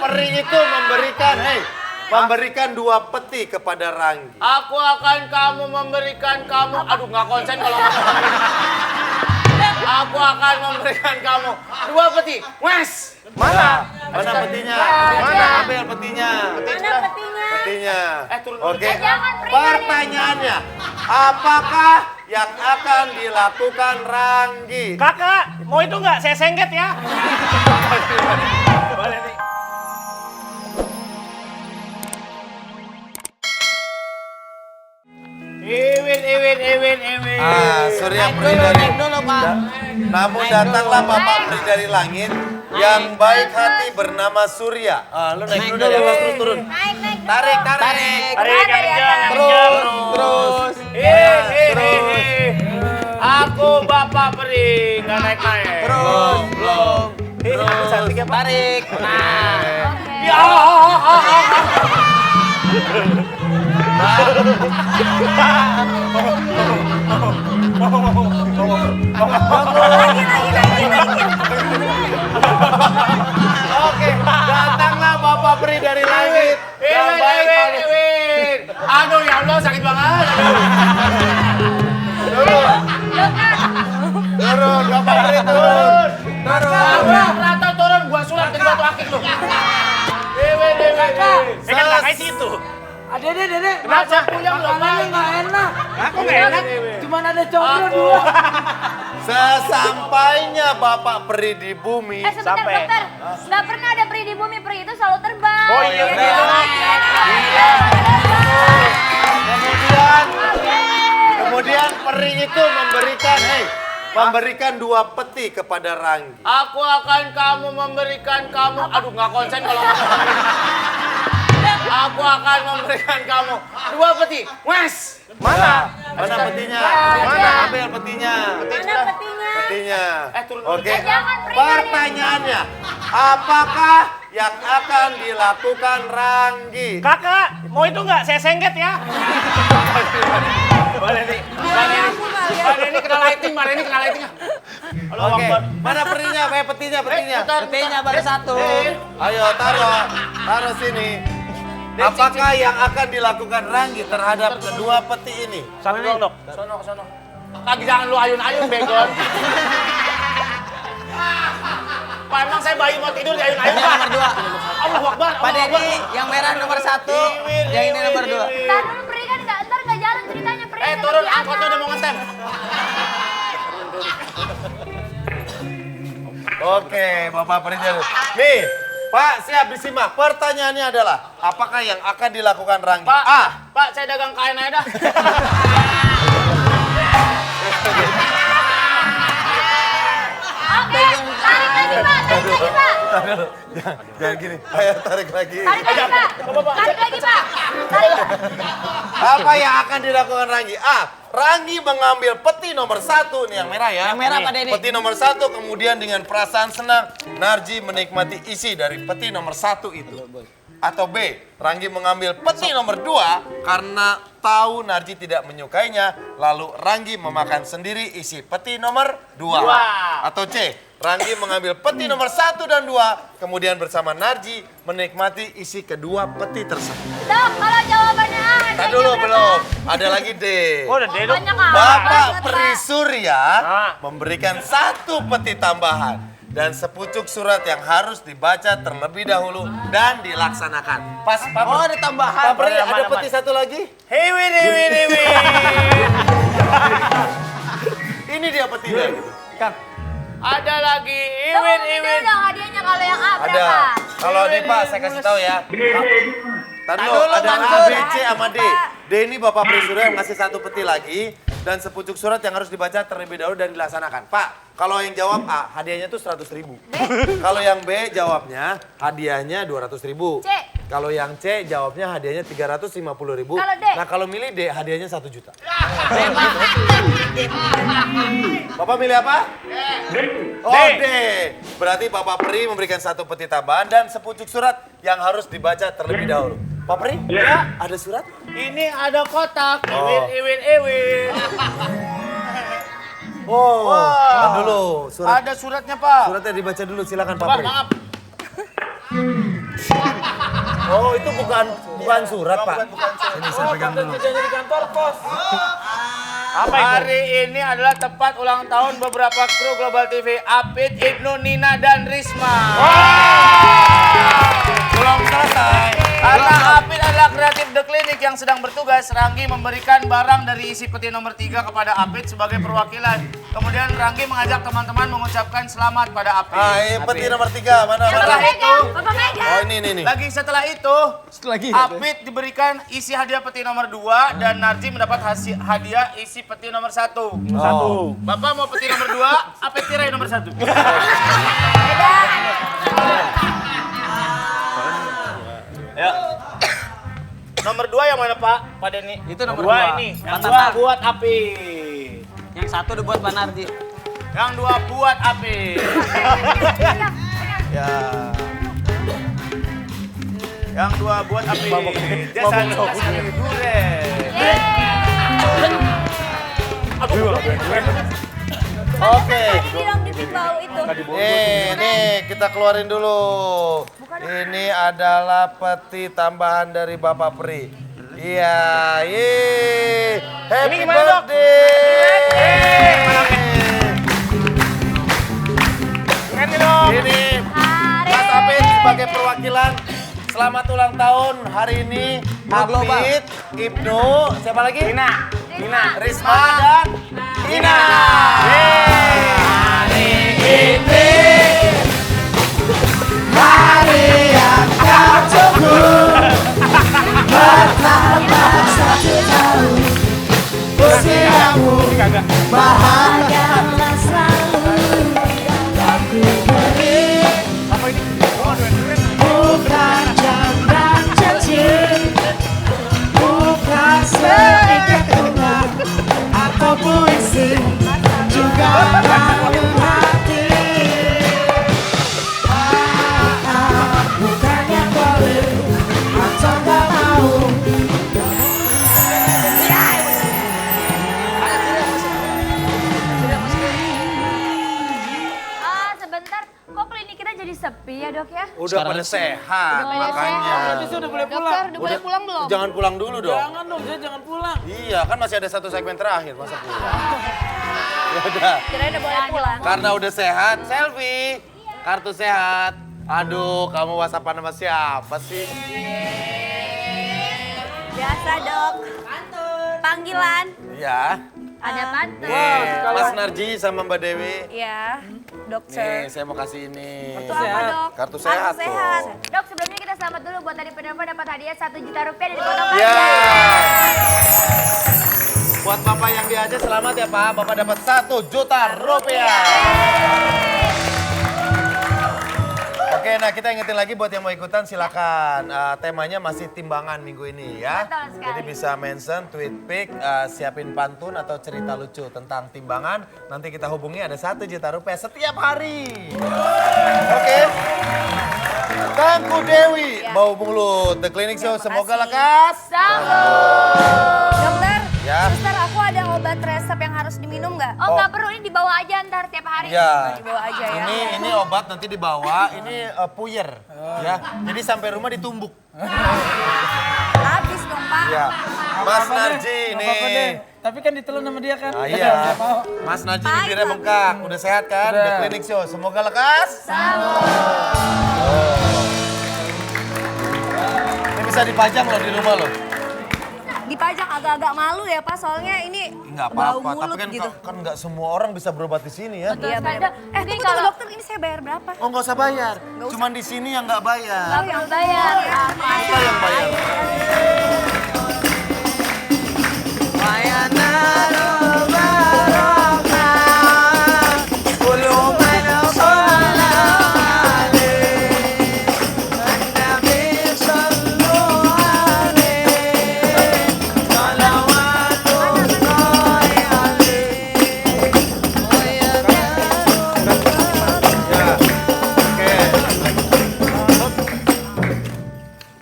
Peri itu memberikan 2 peti kepada Ranggi. Aku akan memberikan kamu. Aduh, nggak konsen kalau aku akan memberikan kamu 2 peti. Wes. Mana petinya? Mana ambil petinya? Mana petinya? Petinya. Turun. Oke. Jangan, Pri. Pertanyaannya, apakah yang akan dilakukan Ranggi? Kakak, mau itu nggak? Saya sengket ya. Boleh nih. Iwin. Surya Peri dari namun datanglah Bapak Peri dari langit yang baik hati bernama Surya. Lu naik dulu dari atas turun. Naik. Tarik. Tarik, yang Terus. Aku Bapak Peri, nggak naik. Belum. Aku cantik ya, Pak. Tarik. Nah. Oke. Ya. Oke, datanglah Bapak Peri dari langit yang baik hati. Aduh, ya Allah, sakit banget. Turun, Bapak Peri turun. Rata turun, gua sulap jadi batu akik lu. Kan kakak situ. Dede. Kenapa puyeng lu? Nggak enak. Aku nggak enak. Cuman ada combro 2. Sesampainya Bapak Peri di bumi. Sebentar, Sampai. dokter. Nggak pernah ada peri di bumi. Peri itu selalu terbang. Oh iya. Kemudian Peri itu memberikan 2 peti kepada Ranggi. Aku akan memberikan kamu. Aduh, nggak konsen kalau aku akan memberikan kamu 2 peti. Wes. Mana petinya? Mana ambil petinya? Mana petinya? Petinya. Turun. Oke. Jangan, Pri. Pertanyaannya, apakah yang akan dilakukan Ranggi? Kakak, mau itu nggak? Saya sengket ya. Boleh nih. Mbak ini kena lighting. Oke. Mana perinya? Petinya. Petinya baru 1. Ayo taruh sini. Apakah yang akan dilakukan Ranggi terhadap kedua peti ini? Satu dong, Dok. Sono. Kaki jangan lu ayun-ayun, begon. Pak, emang saya bayi mau tidur di ayun-ayun, Pak. Nomor 2. Allahu Akbar. Pak Dedi, yang merah nomor 1. Yang ini nomor 2. Ntar dulu Pri kan ntar nggak jalan ceritanya. Pri ada Turun, di atas. angkotnya udah mau ngetem. Oke, Bapak Presiden. Nih, Pak, siap disimak. Pertanyaannya adalah, apakah yang akan dilakukan Ranggi? Pak, A. Pak, saya dagang kain aja dah. Oke, tarik lagi Pak. Jangan gini. Ayo tarik lagi. Tarik lagi Pak. Apa yang akan dilakukan Ranggi? A. Ranggi mengambil peti nomor 1, nih yang merah ya. Yang merah, Pak Dedi. Peti nomor 1, kemudian dengan perasaan senang, Narji menikmati isi dari peti nomor 1 itu. Atau B. Ranggi mengambil peti nomor 2 karena tahu Narji tidak menyukainya, lalu Ranggi memakan sendiri isi peti nomor 2. Atau C. Ranggi mengambil peti nomor 1 dan 2, kemudian bersama Narji menikmati isi kedua peti tersebut. Dok, kalau jawabannya A, Nah dulu belum, ada lagi D. Oh, udah deh, Dok. Banyak amat. Bapak Banget, Peri Pak. Surya memberikan 1 peti tambahan dan sepucuk surat yang harus dibaca terlebih dahulu dan dilaksanakan. Pas Pak Oh, ada tambahan. Pak Peri ada Aman. peti 1 lagi? Hewi. Ini dia petinya gitu. Kang. Ada lagi. Dok, itu udah hadiahnya kalau yang A Ada. berapa? Kalau ini Pak saya kasih tahu ya. Tadi dulu, ada A, Mansur. B, C sama D. D ini Bapak Peri Surya yang ngasih 1 peti lagi dan sepucuk surat yang harus dibaca terlebih dahulu dan dilaksanakan. Pak, kalau yang jawab A, hadiahnya tuh 100.000. Kalau yang B jawabnya hadiahnya 200.000. C. Kalau yang C jawabnya hadiahnya 350.000. Kalau D? Nah kalau milih D hadiahnya 1 juta. Bapak milih apa? Oh D. Berarti Bapak Peri memberikan 1 peti tambahan dan sepucuk surat yang harus dibaca terlebih dahulu. Pak Peri? Ya. Ada surat? Ini ada kotak. Oh. Iwin. Oh, tar dulu. Surat, Ada suratnya, Pak. suratnya dibaca dulu, silakan Pak Pak, Peri. maaf. Oh, itu bukan surat, Pak. Ini saya pegang dulu. Apa itu? Hari ini adalah tepat ulang tahun beberapa kru Global TV, Apit, Ibnu, Nina, dan Risma. Belum selesai. Karena Apit adalah kreatif The Clinic yang sedang bertugas, Ranggi memberikan barang dari isi peti nomor 3 kepada Apit sebagai perwakilan. Kemudian Ranggi mengajak teman-teman mengucapkan selamat pada Apit. Ah, ini peti nomor 3. Mana? Setelah itu, Bapak Mega. Oh, ini. lagi setelah itu, Apit diberikan isi hadiah peti nomor 2 dan Narji mendapat hadiah isi peti nomor 1. Oh. Bapak mau peti nomor 2, Apit tirai nomor 1. Ya. Nomor 2 yang mana Pak? Pak Denny? Itu nomor Dua 2. ini. Yang 2 buat Apit. Yang 1 udah buat Pak Narji. Yang 2 buat Apit. Ya. Yang 2 buat Apit. Jasa kasih Oke. Bilang di bau itu. Nih kita keluarin dulu. Ini adalah peti tambahan dari Bapak Pri. Iya, happy Ini gimana, Dok? birthday. Ini Mas Apit sebagai perwakilan. Selamat ulang tahun hari ini. Apit, Ibnu, siapa lagi? Nina, Risma dan Ina. Hari ini hari yang kau tunggu, bertambah 1 tahun usiamu, bahagialah selalu. Aku beri bukan jam dan cincin, bukan seikat bunga atau puisi, juga dalam hati. Bukannya boleh atau gak mau. Sebentar, kok klinik kita jadi sepi ya dok ya? Udah pada sehat makanya. Udah boleh pulang belum? Jangan pulang dulu dong. Jangan dong, saya jangan pulang. Iya, kan masih ada 1 segmen terakhir, masa pulang. Ya udah. Kirain udah boleh pulang. Karena udah sehat, selfie. Kartu sehat. Aduh, kamu WhatsAppan sama siapa sih? Biasa dok. Panggilan. Ya. Ada pantun. Nih, Mas Narji sama Mbak Dewi. Iya, dokter. Nih, saya mau kasih ini. Itu apa dok? Kartu sehat tuh. Dok, sebelumnya kita selamat dulu buat tadi penerima dapat hadiah 1 juta rupiah dari Kota Ya. Padang. Buat Bapak yang di Aceh selamat ya Pak. Bapak dapat 1 juta rupiah. Oke, nah kita ingetin lagi buat yang mau ikutan silakan. Temanya masih timbangan minggu ini ya. Betul sekali. Jadi bisa mention, tweet pic, siapin pantun atau cerita lucu tentang timbangan. Nanti kita hubungi ada 1 juta rupiah setiap hari. Oke. Tangku Dewi, mau mulut The Clinic Show. Semoga lekas. Dokter, Ya. suster aku ada obat resep yang harus diminum nggak? Oh, nggak perlu, ini dibawa aja ntar tiap hari. Ya. Dibawa aja ya. Ini obat nanti dibawa, ini puyer ya. Jadi sampai rumah ditumbuk. Habis dong Pak. Ya. Mas Narji ini. Apa-apa deh. Tapi kan ditelan sama dia kan. Ah, iya. Mas Narji bibirnya bengkak. Udah sehat kan? Udah. The Clinic Show. Semoga lekas. Ini bisa dipajang loh di rumah loh. Dipajang agak-agak malu ya Pak, soalnya ini Enggak bau apa-apa, mulut tapi kan gitu. kan nggak semua orang bisa berobat di sini ya. Iya benar. Ini Tunggu kalau- dokter, ini saya bayar berapa? Oh nggak usah bayar, cuman di sini yang nggak bayar. Tahu yang bayar. Kita yang bayar. Ya, oke.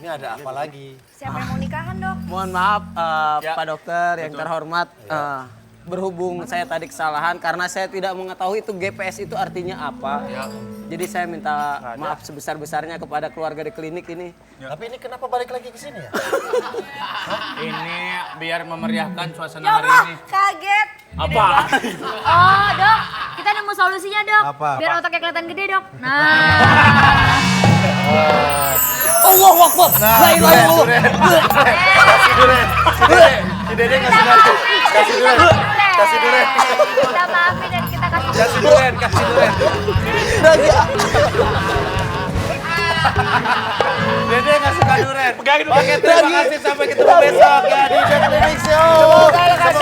Ini ada apa lagi? Siapa yang mau nikahan dok? Mohon maaf Ya. Pak Dokter yang terhormat. berhubung saya tadi kesalahan karena saya tidak mengetahui itu GPS itu artinya apa. Jadi saya minta maaf sebesar-besarnya kepada keluarga di klinik ini. Tapi ini kenapa balik lagi ke sini ya? Ini biar memeriahkan suasana Ya hari Allah, ini. kaget. Apa? Oh, Dok. Kita nemu solusinya, Dok. Apa? Biar otaknya kelihatan gede, Dok. Nah. Allahu Akbar. La ilaha illallah. Si Dede kasih nanti. Kasih duren. Kasih duren. Kita maafin dan kita kasih Kasih duren, kasih duren. Dede nggak suka duren. Oke, terima kasih. Sampai ketemu besok ya di The Clinic Show. Semoga lekas.